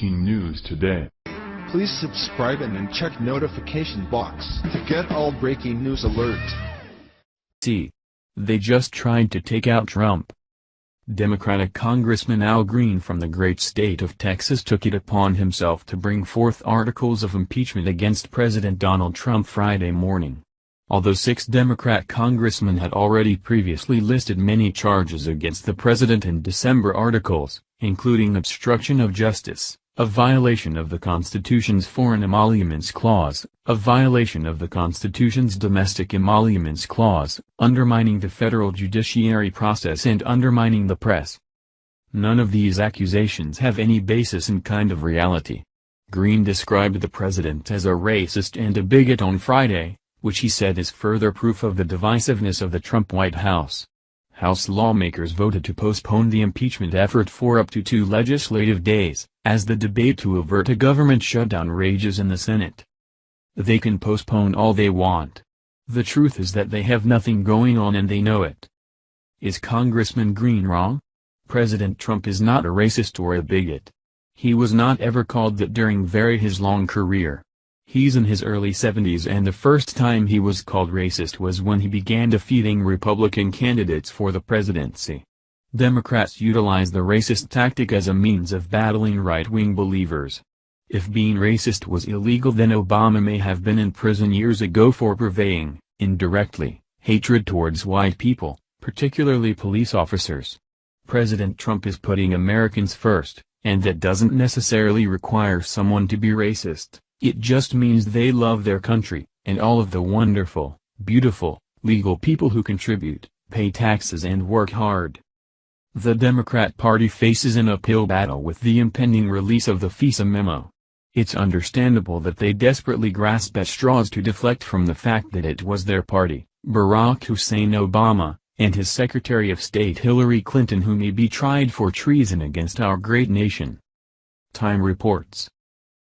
breaking news today. Please subscribe and then check notification box to get all breaking news alerts. See. They just tried to take out Trump. Democratic Congressman Al Green from the great state of Texas took it upon himself to bring forth articles of impeachment against President Donald Trump Friday morning. Although 6 Democrat congressmen had already previously listed many charges against the president in December articles, including obstruction of justice, a violation of the Constitution's Foreign Emoluments Clause, a violation of the Constitution's Domestic Emoluments Clause, undermining the federal judiciary process and undermining the press. None of these accusations have any basis in kind of reality. Green described the president as a racist and a bigot on Friday, which he said is further proof of the divisiveness of the Trump White House. House lawmakers voted to postpone the impeachment effort for up to 2 legislative days, as the debate to avert a government shutdown rages in the Senate. They can postpone all they want. The truth is that they have nothing going on and they know it. Is Congressman Green wrong? President Trump is not a racist or a bigot. He was not ever called that during his long career. He's in his early 70s and the first time he was called racist was when he began defeating Republican candidates for the presidency. Democrats utilize the racist tactic as a means of battling right-wing believers. If being racist was illegal, then Obama may have been in prison years ago for purveying, indirectly, hatred towards white people, particularly police officers. President Trump is putting Americans first, and that doesn't necessarily require someone to be racist. It just means they love their country, and all of the wonderful, beautiful, legal people who contribute, pay taxes and work hard. The Democrat Party faces an uphill battle with the impending release of the FISA memo. It's understandable that they desperately grasp at straws to deflect from the fact that it was their party, Barack Hussein Obama, and his Secretary of State Hillary Clinton who may be tried for treason against our great nation. Time reports.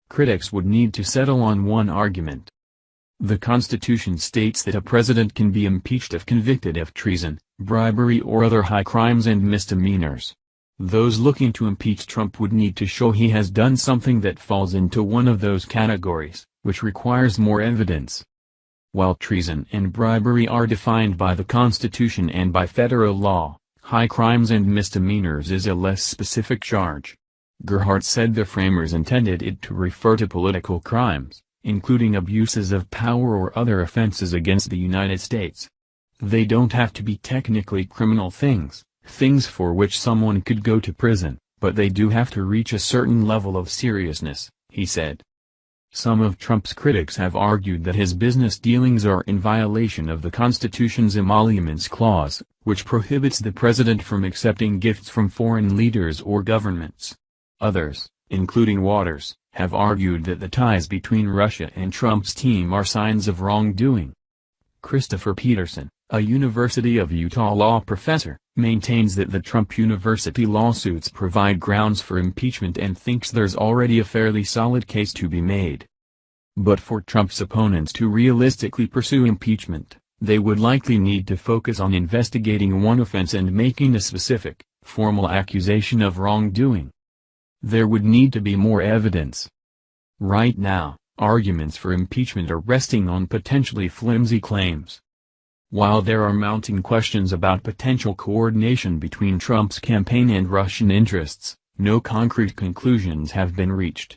Critics would need to settle on one argument. The Constitution states that a president can be impeached if convicted of treason, bribery or other high crimes and misdemeanors. Those looking to impeach Trump would need to show he has done something that falls into one of those categories, which requires more evidence. While treason and bribery are defined by the Constitution and by federal law, high crimes and misdemeanors is a less specific charge. Gerhardt said the framers intended it to refer to political crimes, including abuses of power or other offenses against the United States. They don't have to be technically criminal things for which someone could go to prison, but they do have to reach a certain level of seriousness, he said. Some of Trump's critics have argued that his business dealings are in violation of the Constitution's Emoluments Clause, which prohibits the president from accepting gifts from foreign leaders or governments. Others, including Waters, have argued that the ties between Russia and Trump's team are signs of wrongdoing. Christopher Peterson, a University of Utah law professor, maintains that the Trump University lawsuits provide grounds for impeachment and thinks there's already a fairly solid case to be made. But for Trump's opponents to realistically pursue impeachment, they would likely need to focus on investigating one offense and making a specific, formal accusation of wrongdoing. There would need to be more evidence. Right now, arguments for impeachment are resting on potentially flimsy claims. While there are mounting questions about potential coordination between Trump's campaign and Russian interests, no concrete conclusions have been reached.